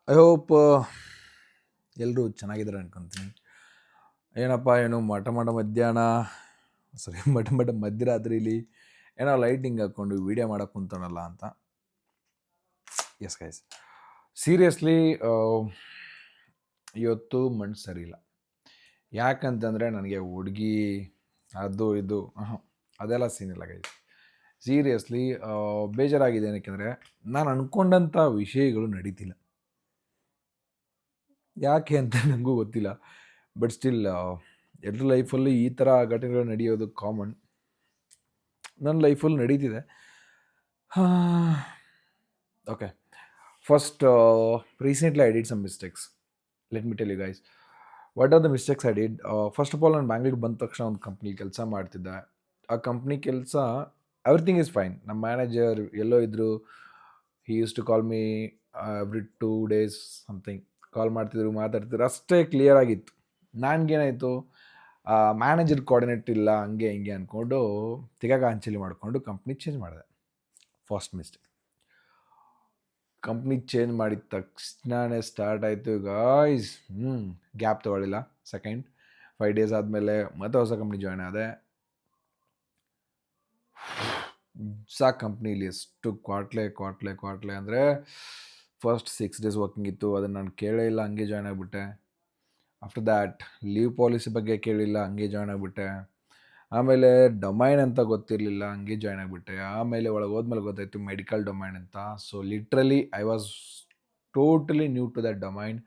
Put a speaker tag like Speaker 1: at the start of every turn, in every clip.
Speaker 1: I hope ಎಲ್ಲರೂ ಚೆನ್ನಾಗಿದ್ದಾರೆ ಅನ್ಕೊತೀನಿ. ಏನು ಮಠ ಮಧ್ಯಾಹ್ನ ಮಠ ಮಧ್ಯರಾತ್ರಿಲಿ ಏನೋ ಲೈಟಿಂಗ್ ಹಾಕ್ಕೊಂಡು ವೀಡಿಯೋ ಮಾಡೋಕ್ಕೆ ಕುಂತಾನಲ್ಲ ಅಂತ. ಎಸ್ ಗೈಸ್, ಸೀರಿಯಸ್ಲಿ ಇವತ್ತು ಮನ್ಸು ಸರಿ ಇಲ್ಲ. ಯಾಕಂತಂದರೆ ನನಗೆ ಹುಡುಗಿ ಅದು ಇದು ಅದೆಲ್ಲ ಸೀನ್ ಇಲ್ಲ ಗೈಸ್. ಸೀರಿಯಸ್ಲಿ ಬೇಜಾರಾಗಿದೆ. ಏನಕ್ಕೆಂದರೆ ನಾನು ಅಂದ್ಕೊಂಡಂಥ ವಿಷಯಗಳು ನಡೀತಿಲ್ಲ. ಯಾಕೆ ಅಂತ ನನಗೂ ಗೊತ್ತಿಲ್ಲ. ಬಟ್ ಸ್ಟಿಲ್ ಎಲ್ಲರ ಲೈಫಲ್ಲಿ ಈ ಥರ ಘಟನೆಗಳು ನಡೆಯೋದು ಕಾಮನ್. ನನ್ನ ಲೈಫಲ್ಲಿ ನಡೀತಿದೆ. Okay, first recently I did some mistakes. Let me tell you guys what are the mistakes I did. First of all, ನಾನು ಬ್ಯಾಂಗ್ಳೂರಿಗೆ ಬಂದ ತಕ್ಷಣ ಒಂದು ಕಂಪ್ನಿಲಿ ಕೆಲಸ ಮಾಡ್ತಿದ್ದೆ. ಆ ಕಂಪ್ನಿ ಕೆಲಸ ಎವ್ರಿಥಿಂಗ್ ಈಸ್ ಫೈನ್. ನಮ್ಮ ಮ್ಯಾನೇಜರ್ ಎಲ್ಲೋ ಇದ್ದರು, he use to call me every 2 days something. Call ಮಾಡ್ತಿದ್ರು, ಮಾತಾಡ್ತಿದ್ರು, ಅಷ್ಟೇ ಕ್ಲಿಯರ್ ಆಗಿತ್ತು. ನನಗೇನಾಯಿತು, ಮ್ಯಾನೇಜರ್ ಕೋಆರ್ಡಿನೇಟ್ ಇಲ್ಲ, ಹಂಗೆ ಹಿಂಗೆ ಅಂದ್ಕೊಂಡು ತಿಗಾಗಾಂಚಲಿ ಮಾಡಿಕೊಂಡು ಕಂಪ್ನಿ ಚೇಂಜ್ ಮಾಡಿದೆ. First mistake. ಕಂಪ್ನಿ ಚೇಂಜ್ ಮಾಡಿದ ತಕ್ಷಣವೇ ಸ್ಟಾರ್ಟ್ ಆಯಿತು ಗಾಯ್ಸ್. ಗ್ಯಾಪ್ ತೊಗೊಳ್ಳಿಲ್ಲ. ಸೆಕೆಂಡ್ 5 days ಆದಮೇಲೆ ಮತ್ತೆ ಹೊಸ ಕಂಪ್ನಿ ಜಾಯ್ನ್ ಆದೆ. ಹೊಸ ಕಂಪ್ನೀಲಿ ಎಷ್ಟು ಕ್ವಾಟ್ಲೆ ಅಂದರೆ ಫಸ್ಟ್ 6 days ವರ್ಕಿಂಗ್ ಇತ್ತು, ಅದನ್ನು ನಾನು ಕೇಳೇ ಇಲ್ಲ, ಹಂಗೆ ಜಾಯ್ನ್ ಆಗಿಬಿಟ್ಟೆ. ಆಫ್ಟರ್ ದ್ಯಾಟ್ ಲೀವ್ ಪಾಲಿಸಿ ಬಗ್ಗೆ ಕೇಳಿಲ್ಲ, ಹಂಗೆ ಜಾಯ್ನ್ ಆಗಿಬಿಟ್ಟೆ. ಆಮೇಲೆ ಡೊಮೈನ್ ಅಂತ ಗೊತ್ತಿರಲಿಲ್ಲ, ಹಂಗೆ ಜಾಯ್ನ್ ಆಗಿಬಿಟ್ಟೆ. ಆಮೇಲೆ ಒಳಗೆ ಹೋದ್ಮೇಲೆ ಗೊತ್ತಾಯಿತು ಮೆಡಿಕಲ್ ಡೊಮೈನ್ ಅಂತ. So literally I was totally new to that domain.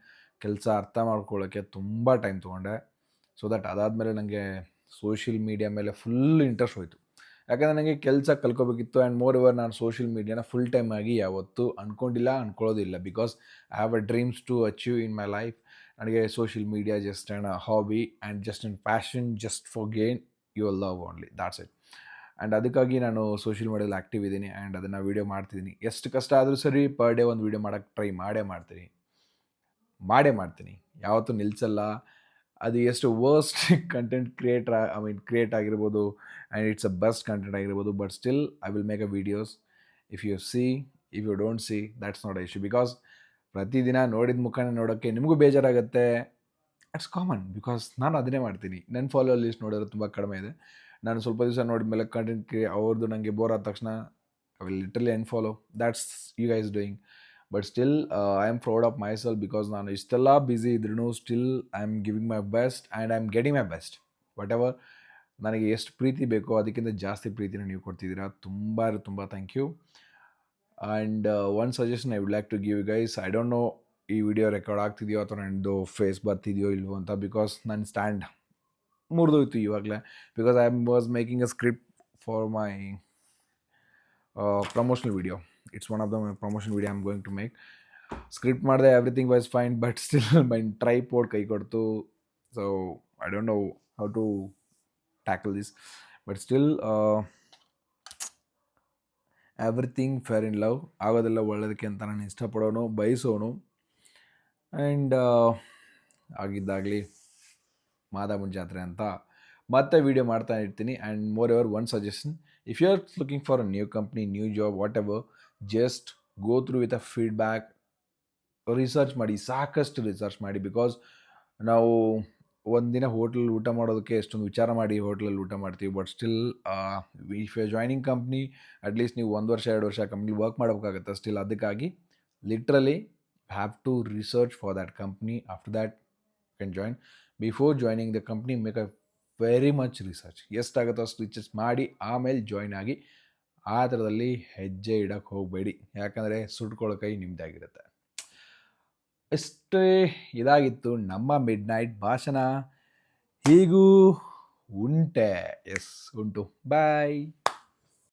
Speaker 1: ಕೆಲಸ ಅರ್ಥ ಮಾಡ್ಕೊಳ್ಳೋಕ್ಕೆ ತುಂಬ ಟೈಮ್ ತೊಗೊಂಡೆ. ಸೊ ದಟ್ ಅದಾದಮೇಲೆ ನನಗೆ ಸೋಷಿಯಲ್ ಮೀಡಿಯಾ ಮೇಲೆ ಫುಲ್ ಇಂಟ್ರೆಸ್ಟ್ ಹೋಯಿತು. ಯಾಕಂದರೆ ನನಗೆ ಕೆಲಸ ಕಲ್ಕೋಬೇಕಿತ್ತು. ಆ್ಯಂಡ್ ಮೋರ್ ಓವರ್ ನಾನು ಸೋಷಿಯಲ್ ಮೀಡಿಯಾನ ಫುಲ್ ಟೈಮ್ ಆಗಿ ಯಾವತ್ತೂ ಅಂದ್ಕೊಳ್ಳೋದಿಲ್ಲ. Because I have a dreams to achieve in my life. ನನಗೆ social media just an a hobby and just an passion, just for gain your love only, that's it. And ಅದಕ್ಕಾಗಿ ನಾನು social ಮೀಡಿಯಾದಲ್ಲಿ active ಇದ್ದೀನಿ and ಅದನ್ನು video ಮಾಡ್ತಿದ್ದೀನಿ. ಎಷ್ಟು ಕಷ್ಟ ಆದರೂ ಸರಿ ಪರ್ ಡೇ ಒಂದು ವೀಡಿಯೋ ಮಾಡೋಕ್ಕೆ ಟ್ರೈ ಮಾಡ್ತೀನಿ. ಯಾವತ್ತೂ ನಿಲ್ಲಿಸಲ್ಲ. ಅದು ಎಷ್ಟು ವರ್ಸ್ಟ್ ಕಂಟೆಂಟ್ ಕ್ರಿಯೇಟ್ ಆಗಿರ್ಬೋದು and it's a best content ಆಗಿರ್ಬೋದು, but still I will make a videos. If you don't see that's not a issue. Because ಪ್ರತಿದಿನ ನೋಡಿದ ಮುಖಾನ ನೋಡೋಕ್ಕೆ ನಿಮಗೂ ಬೇಜಾರಾಗುತ್ತೆ. ಇಟ್ಸ್ ಕಾಮನ್, ಬಿಕಾಸ್ ನಾನು ಅದನ್ನೇ ಮಾಡ್ತೀನಿ. ನನ್ನ ಫಾಲೋ ಲಿಸ್ಟ್ ನೋಡಿದ್ರೆ ತುಂಬ ಕಡಿಮೆ ಇದೆ. ನಾನು ಸ್ವಲ್ಪ ದಿವಸ ನೋಡಿದ ಮೇಲೆ ಕಂಟೆಂಟ್ ಅವ್ರದ್ದು ನನಗೆ ಬೋರ್ ಆದ ತಕ್ಷಣ I will literally unfollow. That's you guys doing. But still I am proud of myself. Because ನಾನು ಇಷ್ಟೆಲ್ಲ ಬ್ಯುಸಿ ಇದ್ರೂ still I am giving my best and I am getting my best. Whatever ನನಗೆ ಎಷ್ಟು ಪ್ರೀತಿ ಬೇಕೋ ಅದಕ್ಕಿಂತ ಜಾಸ್ತಿ ಪ್ರೀತಿನ ನೀವು ಕೊಡ್ತಿದ್ದೀರಾ. ತುಂಬ thank you. And one suggestion I would like to give you guys. I don't know ಈ ವಿಡಿಯೋ ರೆಕಾರ್ಡ್ ಆಗ್ತಿದೆಯೋ ಅಥವಾ ನನ್ನದು ಫೇಸ್ ಬರ್ತಿದೆಯೋ ಇಲ್ವೋ ಅಂತ. ಬಿಕಾಸ್ ನನ್ನ ಸ್ಟ್ಯಾಂಡ್ ಮುರಿದೋಯ್ತು ಇವಾಗಲೇ. Because I was making a script for my promotional video. It's one of the promotion video I am going to make. Script ಮಾಡಿದೆ, everything was fine, but still my tripod ಕೈ ಕೊಡ್ತು. So I don't know how to tackle this. But still everything fair in love. ಆಗೋದೆಲ್ಲ ಒಳ್ಳೆಯದಕ್ಕೆ ಅಂತ ನಾನು ಇಷ್ಟಪಡೋನು, ಬಯಸೋನು. And ಆಗಿದ್ದಾಗಲಿ ಮಾದಾಮನ ಜಾತ್ರೆ ಅಂತ ಮತ್ತೆ ವೀಡಿಯೋ ಮಾಡ್ತಾ ಇರ್ತೀನಿ. And moreover one suggestion, if you are looking for a new company, new job, whatever, just go through with a feedback. Research ಮಾಡಿ, ಸಾಕಷ್ಟು ರಿಸರ್ಚ್ ಮಾಡಿ. ಬಿಕಾಸ್ ನಾವು ಒಂದಿನ ಹೋಟ್ಲಲ್ಲಿ ಊಟ ಮಾಡೋದಕ್ಕೆ ಎಷ್ಟೊಂದು ವಿಚಾರ ಮಾಡಿ ಹೋಟ್ಲಲ್ಲಿ ಊಟ ಮಾಡ್ತೀವಿ. But still if you joining company, at least ನೀವು 1 ವರ್ಷ 2 ವರ್ಷ ಕಂಪ್ನಿ ವರ್ಕ್ ಮಾಡಬೇಕಾಗತ್ತೆ. ಸ್ಟಿಲ್ ಅದಕ್ಕಾಗಿ literally have to research for that company. After that can join. Before joining the company make a very much research. ಎಷ್ಟಾಗುತ್ತೋ ಅಷ್ಟು ರಿಸರ್ಚ್ ಮಾಡಿ ಆಮೇಲೆ join ಆಗಿ. ಆ ಥರದಲ್ಲಿ ಹೆಜ್ಜೆ ಇಡೋಕ್ಕೆ ಹೋಗಬೇಡಿ, ಯಾಕಂದರೆ ಸುಟ್ಕೊಳ್ಳೋ ಕೈ ನಿಮ್ಮದಾಗಿರುತ್ತೆ. ಇಷ್ಟೇ ಇದಾಗಿತ್ತು ನಮ್ಮ ಮಿಡ್ ನೈಟ್ ಭಾಷಣ. ಹೀಗೂ ಉಂಟೆ. ಎಸ್, ಉಂಟು. ಬಾಯ್.